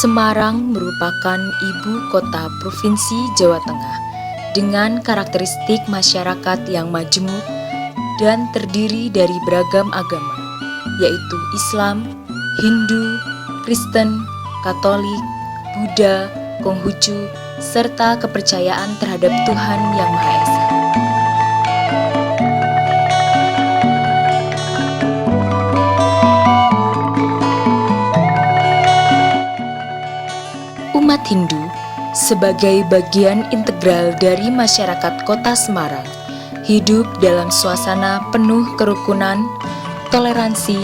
Semarang merupakan ibu kota Provinsi Jawa Tengah dengan karakteristik masyarakat yang majemuk dan terdiri dari beragam agama, yaitu Islam, Hindu, Kristen, Katolik, Buddha, Konghucu, serta kepercayaan terhadap Tuhan Yang Maha Esa. Umat Hindu sebagai bagian integral dari masyarakat Kota Semarang hidup dalam suasana penuh kerukunan, toleransi,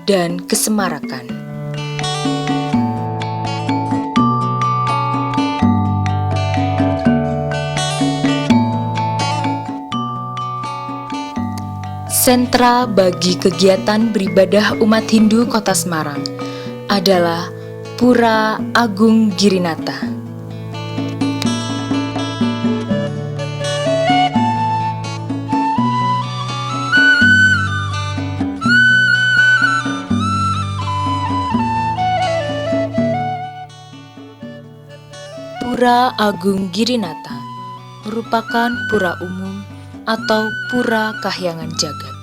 dan kesemarakan. Sentra bagi kegiatan beribadah umat Hindu Kota Semarang adalah Pura Agung Girinata. Pura Agung Girinata merupakan pura umum atau pura kahyangan jagat,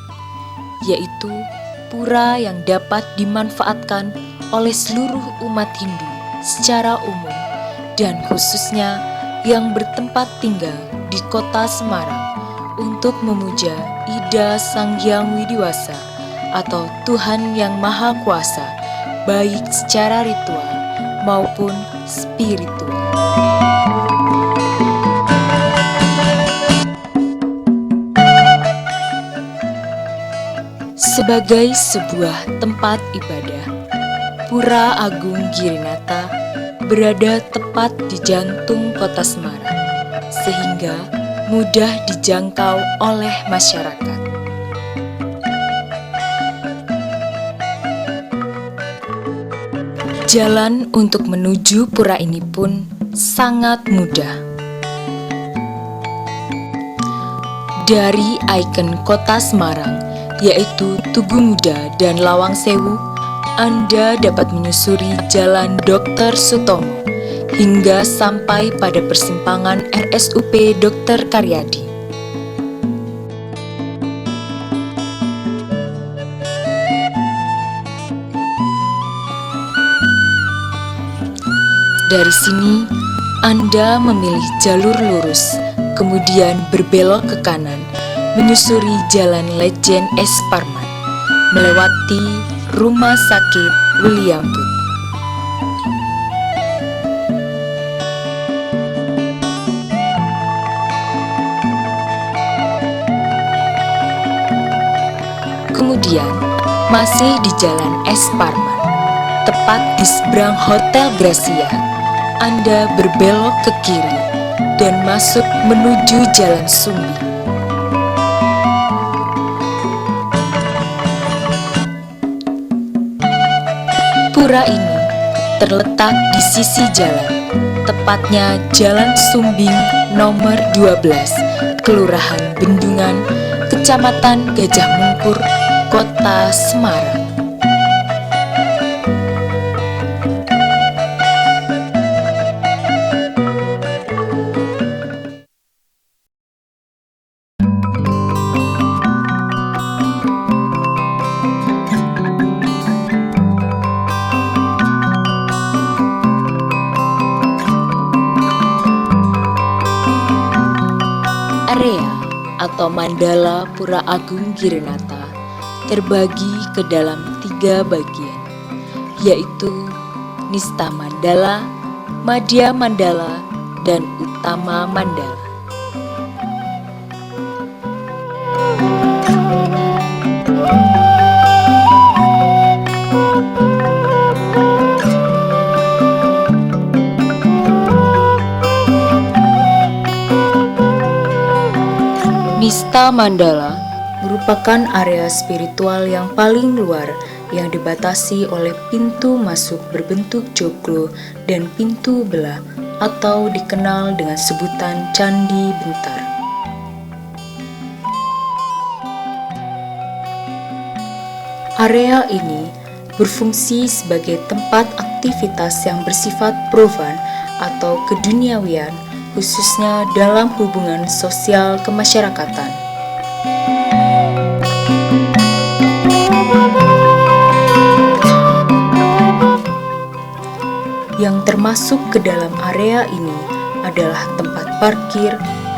yaitu pura yang dapat dimanfaatkan oleh seluruh umat Hindu secara umum dan khususnya yang bertempat tinggal di Kota Semarang untuk memuja Ida Sang Hyang Widiwasa atau Tuhan Yang Maha Kuasa, baik secara ritual maupun spiritual. Sebagai sebuah tempat ibadah, Pura Agung Girinata berada tepat di jantung Kota Semarang, sehingga mudah dijangkau oleh masyarakat. Jalan untuk menuju pura ini pun sangat mudah. Dari ikon Kota Semarang, yaitu Tugu Muda dan Lawang Sewu, Anda dapat menyusuri Jalan Dr. Sutomo hingga sampai pada persimpangan RSUP Dr. Karyadi. Dari sini, Anda memilih jalur lurus, kemudian berbelok ke kanan, menyusuri Jalan Lejen S. Parman, melewati Rumah Sakit William Booth. Kemudian, masih di Jalan S. Parman, tepat di seberang Hotel Gracia, Anda berbelok ke kiri dan masuk menuju Jalan Sumbi. Pura ini terletak di sisi jalan, tepatnya Jalan Sumbing nomor 12, Kelurahan Bendungan, Kecamatan Gajah Mungkur, Kota Semarang. Area atau mandala Pura Agung Girinata terbagi ke dalam 3 bagian, yaitu Nista Mandala, Madhya Mandala, dan Utama Mandala. Nista Mandala merupakan area spiritual yang paling luar yang dibatasi oleh pintu masuk berbentuk joglo dan pintu belah atau dikenal dengan sebutan Candi Bentar. Area ini berfungsi sebagai tempat aktivitas yang bersifat profan atau keduniawian, khususnya dalam hubungan sosial kemasyarakatan. Yang termasuk ke dalam area ini adalah tempat parkir,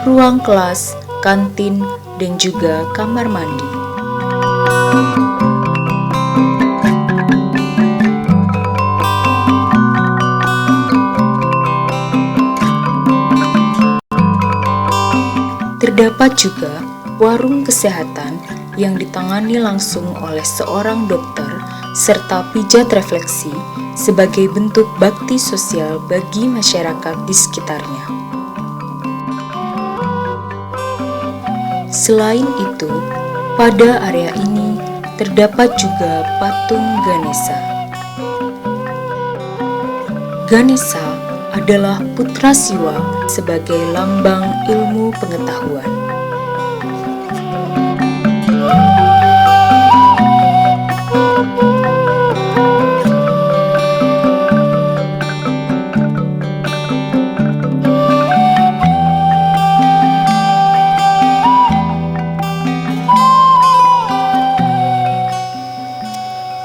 ruang kelas, kantin, dan juga kamar mandi. Terdapat juga warung kesehatan yang ditangani langsung oleh seorang dokter serta pijat refleksi sebagai bentuk bakti sosial bagi masyarakat di sekitarnya. Selain itu, pada area ini terdapat juga patung Ganesha. Ganesha adalah putra Siwa sebagai lambang ilmu pengetahuan.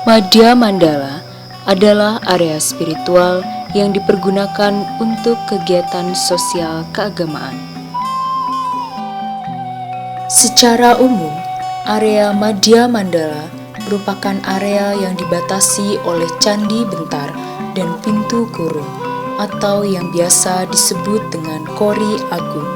Madhya Mandala adalah area spiritual yang dipergunakan untuk kegiatan sosial keagamaan. Secara umum, area Madhya Mandala merupakan area yang dibatasi oleh Candi Bentar dan Pintu Kurung, atau yang biasa disebut dengan Kori Agung.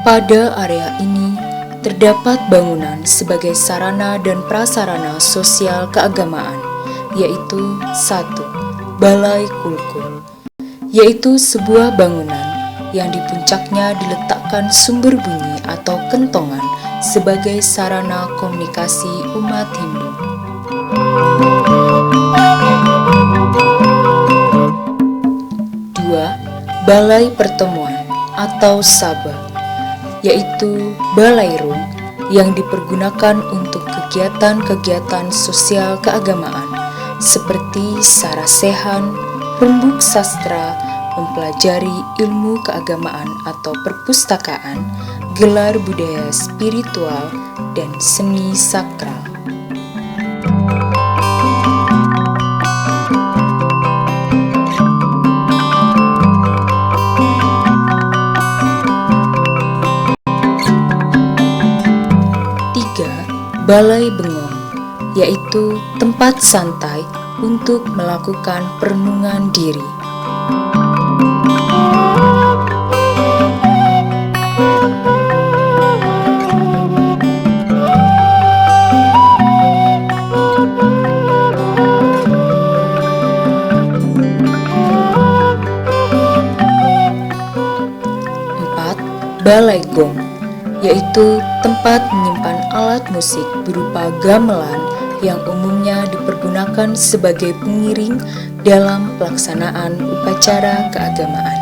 Pada area ini terdapat bangunan sebagai sarana dan prasarana sosial keagamaan, yaitu 1. Balai Kulkul, yaitu sebuah bangunan yang di puncaknya diletakkan sumber bunyi atau kentongan sebagai sarana komunikasi umat Hindu. 2. Balai Pertemuan atau Sabha, yaitu balairung yang dipergunakan untuk kegiatan-kegiatan sosial keagamaan seperti sarasehan, rembuk sastra, mempelajari ilmu keagamaan atau perpustakaan, gelar budaya spiritual, dan seni sakral. Balai Bengong, yaitu tempat santai untuk melakukan perenungan diri. Balai Gong, yaitu tempat menyimpan alat musik berupa gamelan yang umumnya dipergunakan sebagai pengiring dalam pelaksanaan upacara keagamaan.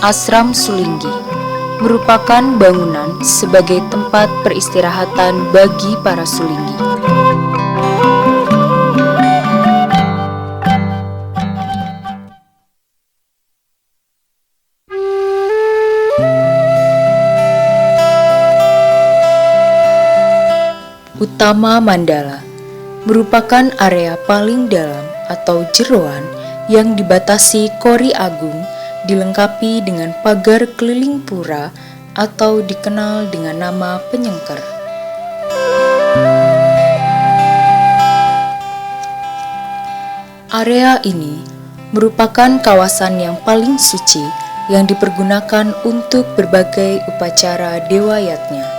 Asram Sulinggi merupakan bangunan sebagai tempat peristirahatan bagi para Sulinggi. Utama Mandala merupakan area paling dalam atau jeroan yang dibatasi Kori Agung, dilengkapi dengan pagar keliling pura atau dikenal dengan nama penyengker. Area ini merupakan kawasan yang paling suci yang dipergunakan untuk berbagai upacara dewayatnya.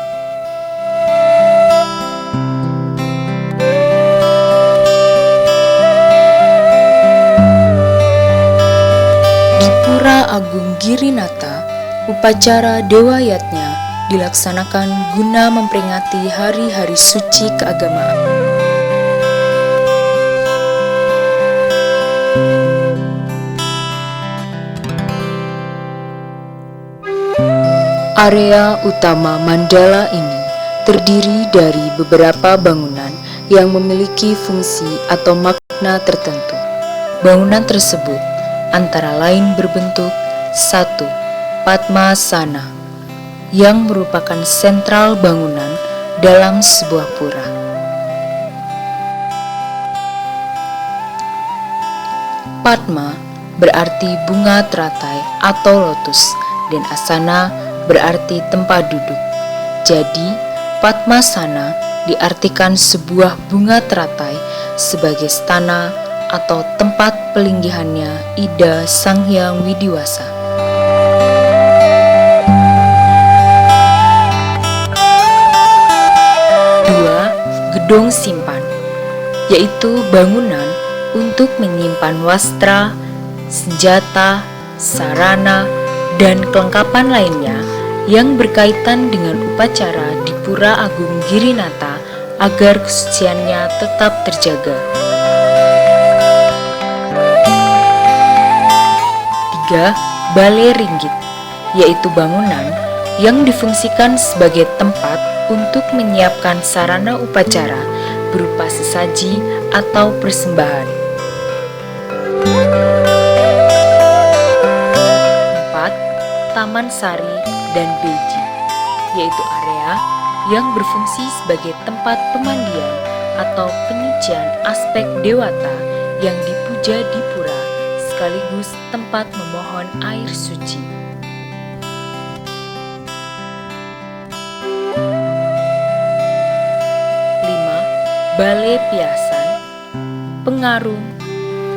Pura Agung Girinata, upacara Dewayatnya dilaksanakan guna memperingati hari-hari suci keagamaan. Area utama Mandala ini terdiri dari beberapa bangunan yang memiliki fungsi atau makna tertentu. Bangunan tersebut antara lain berbentuk 1. Padmasana, yang merupakan sentral bangunan dalam sebuah pura. Padma berarti bunga teratai atau lotus, dan asana berarti tempat duduk. Jadi, Padmasana diartikan sebuah bunga teratai sebagai stana atau tempat pelinggihannya Ida Sang Hyang Widiwasa. Gedung simpan, yaitu bangunan untuk menyimpan wastra, senjata, sarana, dan kelengkapan lainnya yang berkaitan dengan upacara di Pura Agung Girinata agar kesuciannya tetap terjaga. 3. Balai Ringgit, yaitu bangunan yang difungsikan sebagai tempat untuk menyiapkan sarana upacara berupa sesaji atau persembahan. 4. Taman Sari dan Beji, yaitu area yang berfungsi sebagai tempat pemandian atau penyucian aspek dewata yang dipuja di pura, sekaligus tempat memohon air suci. 5. Balai Piasan, Pengarung,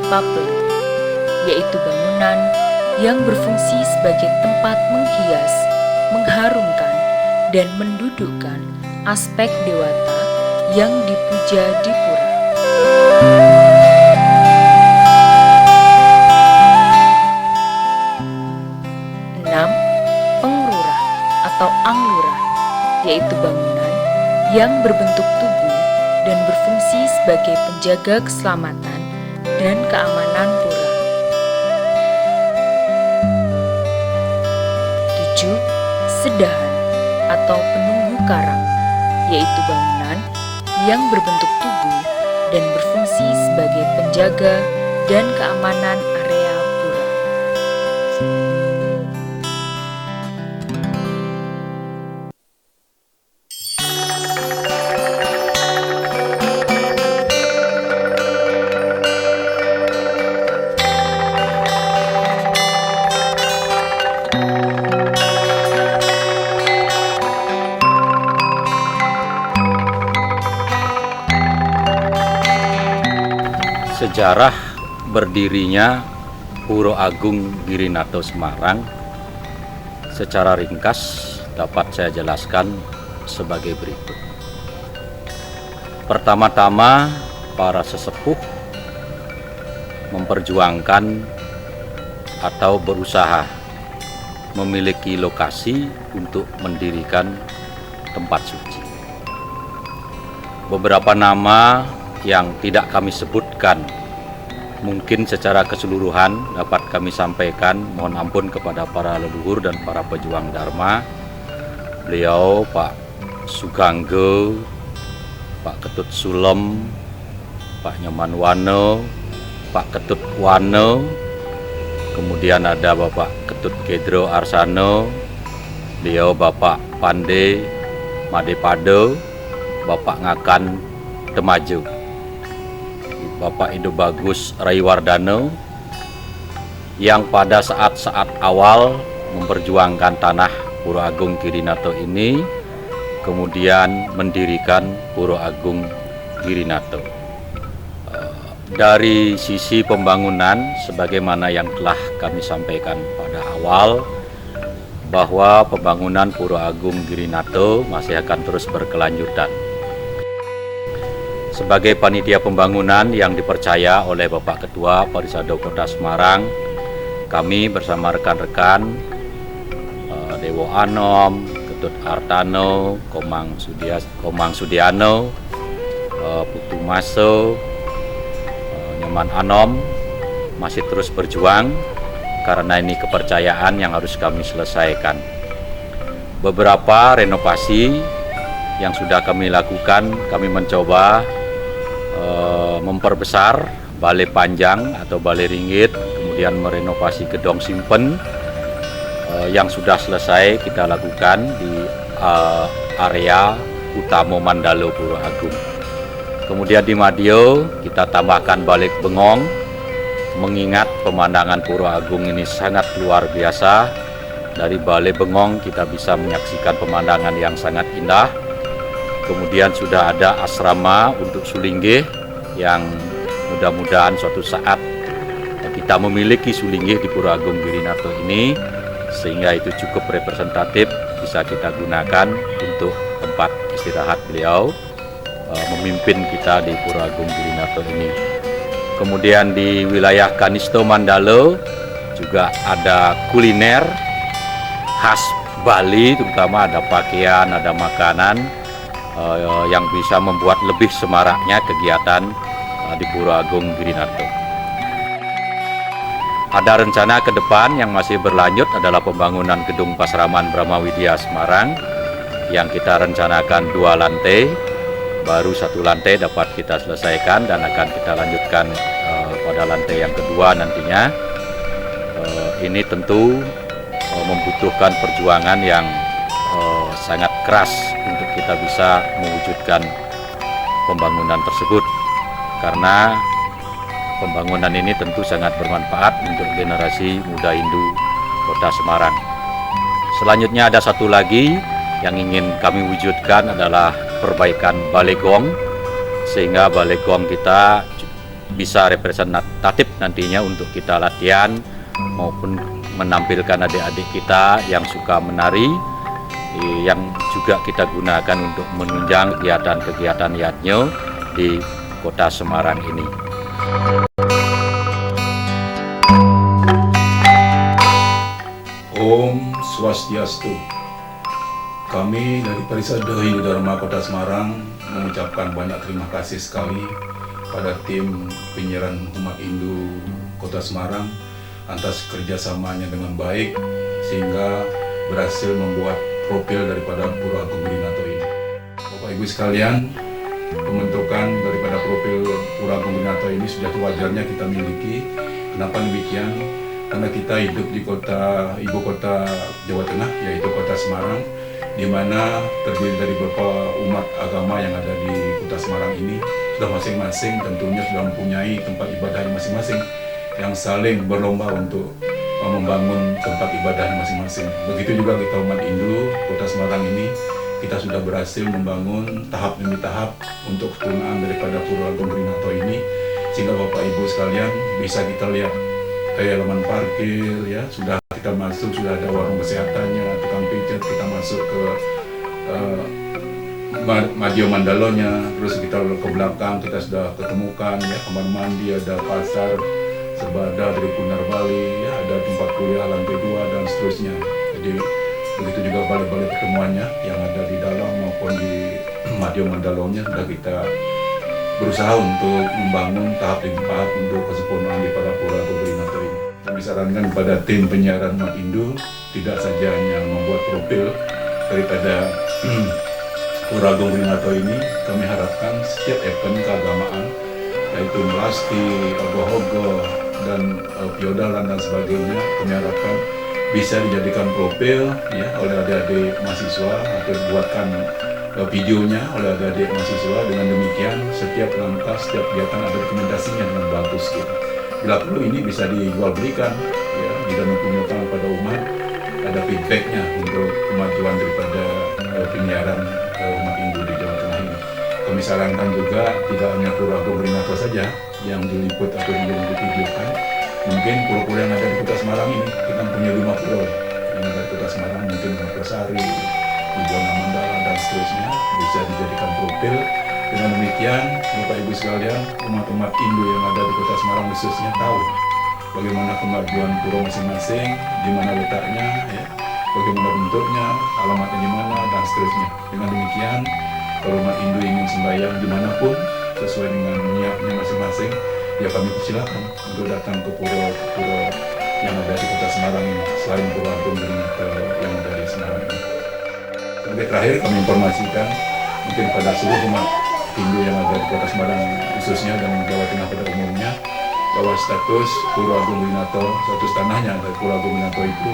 Papel, yaitu bangunan yang berfungsi sebagai tempat menghias, mengharumkan, dan mendudukkan aspek dewata yang dipuja di pura. 6. Penglurah atau anglurah, yaitu bangunan yang berbentuk tubuh dan berfungsi sebagai penjaga keselamatan dan keamanan pura. 7. Sedahan atau penunggu karang, yaitu bangunan yang berbentuk tubuh dan berfungsi sebagai penjaga dan keamanan area pura. Sejarah berdirinya Pura Agung Girinata Semarang secara ringkas dapat saya jelaskan sebagai berikut. Pertama-tama, para sesepuh memperjuangkan atau berusaha memiliki lokasi untuk mendirikan tempat suci. Beberapa nama yang tidak kami sebutkan mungkin secara keseluruhan dapat kami sampaikan, mohon ampun kepada para leluhur dan para pejuang Dharma. Beliau Pak Sugangge, Pak Ketut Sulem, Pak Nyoman Wane, Pak Ketut Wane, kemudian ada Bapak Ketut Gedro Arsano, beliau Bapak Pande Madepade, Bapak Ngakan Temajo, Bapak Ido Bagus Raiwardana, yang pada saat-saat awal memperjuangkan tanah Pura Agung Girinata ini, kemudian mendirikan Pura Agung Girinata. Dari sisi pembangunan, sebagaimana yang telah kami sampaikan pada awal, bahwa pembangunan Pura Agung Girinata masih akan terus berkelanjutan. Sebagai panitia pembangunan yang dipercaya oleh Bapak Ketua Parisada Kota Semarang, kami bersama rekan-rekan Dewo Anom, Ketut Artano, Komang Sudiano, Putu Maso, Nyoman Anom masih terus berjuang karena ini kepercayaan yang harus kami selesaikan. Beberapa renovasi yang sudah kami lakukan, kami mencoba memperbesar balai panjang atau balai ringgit, kemudian merenovasi gedong simpen yang sudah selesai kita lakukan di area utama Mandalo Pura Agung. Kemudian di Madio kita tambahkan balik bengong, mengingat pemandangan Pura Agung ini sangat luar biasa. Dari balai bengong kita bisa menyaksikan pemandangan yang sangat indah. Kemudian sudah ada asrama untuk Sulinggih yang mudah-mudahan suatu saat kita memiliki Sulinggih di Pura Agung Girinarto ini, sehingga itu cukup representatif bisa kita gunakan untuk tempat istirahat beliau memimpin kita di Pura Agung Girinarto ini. Kemudian di wilayah Kanisto Mandalo juga ada kuliner khas Bali, terutama ada pakaian, ada makanan yang bisa membuat lebih semaraknya kegiatan di Pura Agung Girinarto. Ada rencana ke depan yang masih berlanjut adalah pembangunan gedung Pasraman Brahma Widya Semarang yang kita rencanakan 2 lantai, baru 1 lantai dapat kita selesaikan dan akan kita lanjutkan pada lantai yang kedua nantinya. Ini tentu membutuhkan perjuangan yang sangat keras untuk kita bisa mewujudkan pembangunan tersebut, karena pembangunan ini tentu sangat bermanfaat untuk generasi muda Hindu Kota Semarang. Selanjutnya ada satu lagi yang ingin kami wujudkan adalah perbaikan balai gong, sehingga balai gong kita bisa representatif nantinya untuk kita latihan maupun menampilkan adik-adik kita yang suka menari, yang juga kita gunakan untuk menunjang kegiatan-kegiatan yatnyo di Kota Semarang ini. Om Swastiastu. Kami dari Parisada Hindu Dharma Kota Semarang mengucapkan banyak terima kasih sekali pada tim penyiaran umat Hindu Kota Semarang atas kerjasamanya dengan baik sehingga berhasil membuat profil daripada Pura Agung Girinarto ini. Bapak Ibu sekalian, pembentukan daripada profil Pura Agung Girinarto ini sudah sewajarnya kita miliki. Kenapa demikian? Karena kita hidup di ibu kota Jawa Tengah, yaitu Kota Semarang, di mana terdiri dari beberapa umat agama yang ada di Kota Semarang ini sudah masing-masing tentunya sudah mempunyai tempat ibadah masing-masing yang saling berlomba untuk membangun tempat ibadah masing-masing. Begitu juga kita umat Hindu Kota Semarang ini, kita sudah berhasil membangun tahap demi tahap untuk kesempurnaan daripada Pura Agung Girinarto ini, sehingga Bapak Ibu sekalian bisa kita lihat kayak halaman parkir, ya sudah kita masuk, sudah ada warung kesehatannya, tukang pijat, kita masuk ke Madio Mandalonya, terus kita ke belakang kita sudah ketemukan ya kamar mandi, ada pasar Serbada dari Punar Bali, ya ada tempat kuliah lantai 2 dan seterusnya. Jadi begitu juga balai-balai pertemuannya yang ada di dalam maupun di Madio Mandalonya sudah kita berusaha untuk membangun tahap demi tahap untuk kesempurnaan di pada Pura Agung Girinarto ini. Kami sarankan kepada tim penyiaran umat Hindu tidak saja hanya membuat profil daripada Pura Agung Girinarto ini, kami harapkan setiap event keagamaan yaitu melasti, ogoh-ogoh, dan piodalan dan sebagainya, kami harapkan bisa dijadikan profil ya oleh adik-adik mahasiswa atau dibuatkan videonya oleh adik-adik mahasiswa. Dengan demikian setiap langkah, setiap kegiatan ada dokumentasinya dengan bagus gitu. Bila perlu ini bisa dijual belikan ya, dan mempunyai kepada umat, ada feedbacknya untuk kemajuan daripada penyiaran umat Hindu di Jawa Tengah ini. Kami sarankan juga tidak hanya Pura Agung Girinarto saja yang diliput atau divideokan. Mungkin pulau-pulau yang ada di Kota Semarang ini, kita punya 5 pulau yang ada di Kota Semarang, mungkin Makassari, Ibuana Mandala dan seterusnya bisa dijadikan profil. Dengan demikian, Bapak Ibu sekalian, umat-umat Hindu yang ada di Kota Semarang khususnya tahu bagaimana kemajuan pura masing-masing, di mana letaknya, ya, bagaimana bentuknya, alamatnya di mana, dan seterusnya. Dengan demikian, kalau umat Hindu ingin sembahyang dimanapun, sesuai dengan niatnya masing-masing, ya kami persilakan untuk datang ke pura-pura yang ada di Kota Semarang ini, selain Pura Agung Gunung yang ada di Semarang ini. Sebagai terakhir, kami informasikan mungkin pada seluruh umat Hindu yang ada di Kota Semarang khususnya dan Jawa Tengah pada umumnya, bahwa status Pura Agung Winato, status tanahnya dari Pura Agung Winato itu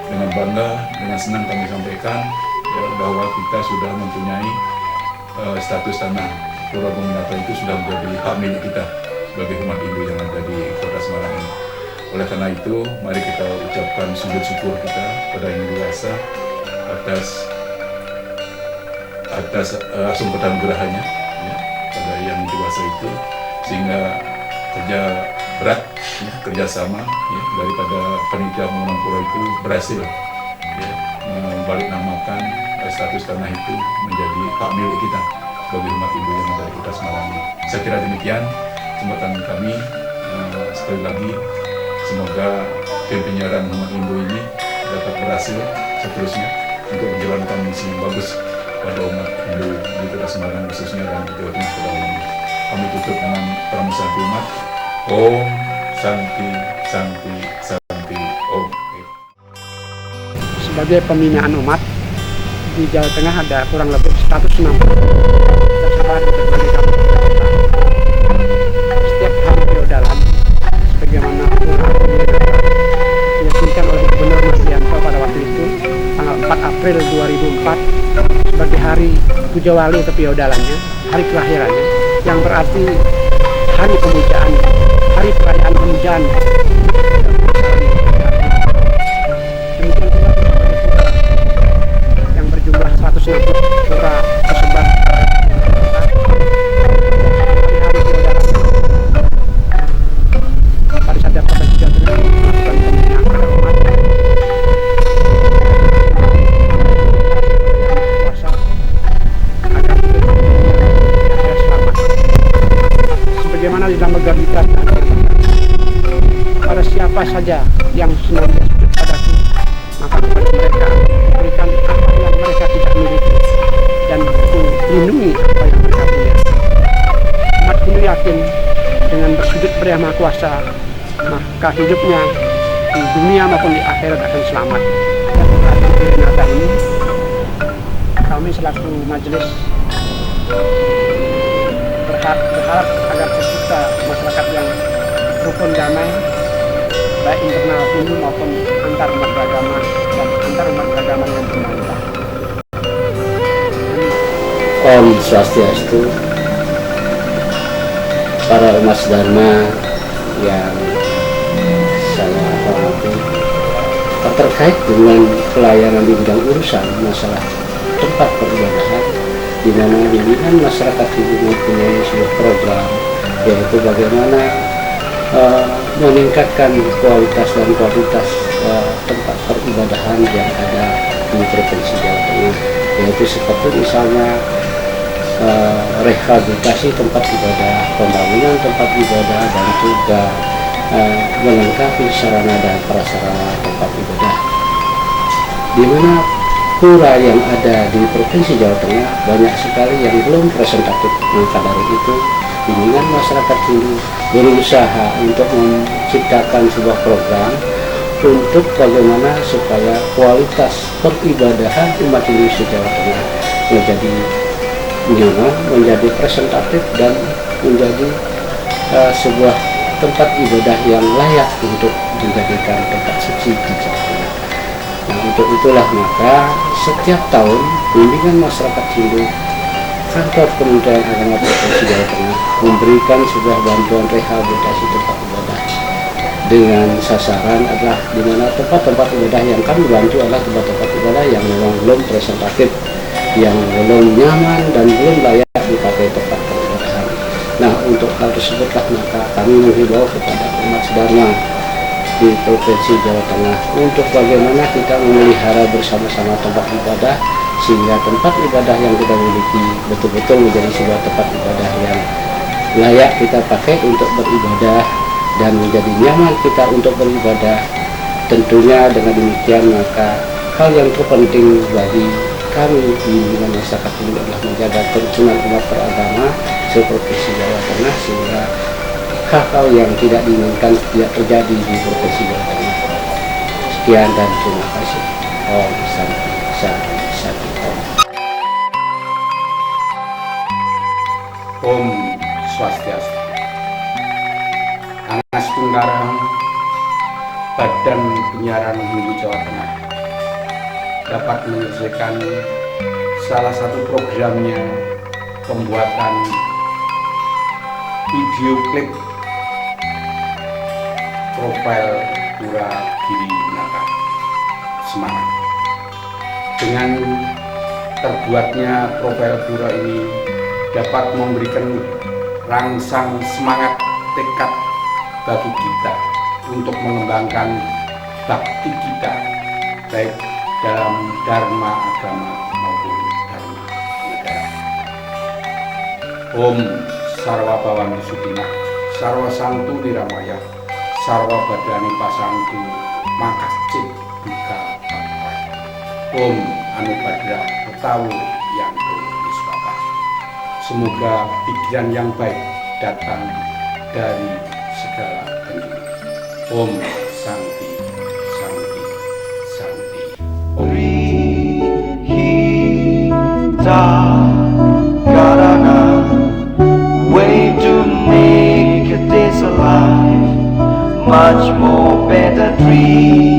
dengan bangga, dengan senang kami sampaikan ya, bahwa kita sudah mempunyai status tanah Pura Agung Winato itu sudah menjadi hak milik kita sebagai umat Hindu yang ada di Kota Semarang ini. Oleh karena itu, mari kita ucapkan sujud syukur kita pada Yang Maha Kuasa atas asum pertanggerahnya ya, pada Yang Maha Kuasa itu, sehingga kerja berat, ya, kerjasama ya, daripada panitia pengelolaan pura itu berhasil ya, membalik namakan status tanah itu menjadi hak milik kita bagi umat Hindu yang ada di Kota Semarang ini. Saya kira demikian kesempatan kami. Sekali lagi, semoga penyiaran umat Hindu ini dapat berhasil seterusnya untuk menjalankan misi yang bagus pada umat Hindu di Kota Semarang khususnya dan di Jawa Tengah pada umumnya. Kami tutup dengan pramusaha umat. Om Santi Santi Santi Om. Sebagai pembinaan umat di Jawa Tengah ada kurang lebih 160 tersebar di berbagai kabupaten kota. Setiap hari feodalan sebagaimana diresmikan oleh Gubernur Masdianto pada waktu itu tanggal 4 April 2004 sebagai hari puja wali atau feodalannya, hari kelahirannya, yang berarti hari pemujaan, hari perayaan pemujaan. Demikian pula yang berjumlah 160 pura tersebar pada saat Kota Jawa Tengah melakukan pembinaan pada umat kuasa agar hidup selamat. Sebagaimana di dalam Megabita pada siapa saja yang senantiasa sujud padaku, maka kepada mereka berikan apa yang mereka tidak miliki dan ku lindungi apa yang mereka punya. Umat Hindu yakin dengan bersujud pada Yang Maha Kuasa, maka hidupnya di dunia maupun di akhirat akan selamat. Dan pada Natal ini kami selaku majelis berharap agar tercipta masyarakat yang rukun damai, baik internal Hindu maupun antar umat beragama dan antar umat beragama yang berbeda. Om Swastiastu, para umat Dharma yang saya hormati, terkait dengan pelayanan di bidang urusan masalah tempat peribadahan, di mana bimbingan masyarakat Hindu mempunyai sebuah program, yaitu bagaimana meningkatkan kualitas dan kuantitas tempat peribadahan yang ada di Provinsi Jawa Tengah, yaitu seperti misalnya rehabilitasi tempat ibadah, pembangunan tempat ibadah, dan juga melengkapi sarana dan prasarana tempat ibadah. Di mana pura yang ada di Provinsi Jawa Tengah banyak sekali yang belum presentatif. Maka dari itu, bimbingan masyarakat Hindu berusaha untuk menciptakan sebuah program untuk bagaimana supaya kualitas peribadahan umat Hindu di Jawa Tengah menjadi nyaman, menjadi presentatif, dan menjadi sebuah tempat ibadah yang layak untuk dijadikan tempat suci di Jawa Tengah. Nah, untuk itulah maka setiap tahun bimbingan masyarakat Hindu Kantor Kementerian Agama Provinsi Jawa Tengah memberikan sebuah bantuan rehabilitasi tempat ibadah dengan sasaran adalah di mana tempat-tempat ibadah yang kami bantu adalah tempat-tempat ibadah yang memang belum presentatif, yang belum nyaman dan belum layak dipakai tempat peribadahan. Nah, untuk hal tersebutlah maka kami menghimbau kepada umat Dharma di Provinsi Jawa Tengah untuk bagaimana kita memelihara bersama-sama tempat ibadah, sehingga tempat ibadah yang kita miliki betul-betul menjadi sebuah tempat ibadah yang layak kita pakai untuk beribadah, dan menjadi nyaman kita untuk beribadah. Tentunya dengan demikian maka hal yang terpenting bagi kami di masyarakat ini adalah menjaga kerukunan umat beragama seprovinsi Jawa Tengah, sehingga hal-hal yang tidak diinginkan tidak terjadi di Provinsi Jawa Tengah. Sekian dan terima kasih. Om Santi Santi Santi Om. Om Swastiastu. Anas Tunggarang, Badan Penyiaran Hindu Jawa Tengah dapat menyelesaikan salah satu programnya pembuatan video klip profil Pura Giri Winata Semarang. Dengan terbuatnya profil Pura ini dapat memberikan rangsang semangat tekad bagi kita untuk mengembangkan bakti kita baik dalam dharma agama maupun dharma negara. Om Sarwa Bawang Sudina, Sarwa Santu Niramaya, Sarwa Badani Pasantu Makascip Duka Pakai. Om Anubhadra Betawu yang Niswata. Semoga pikiran yang baik datang dari segala penjuru. Om Santi Santi Santi. Karana, way to make this alive, much more better dream.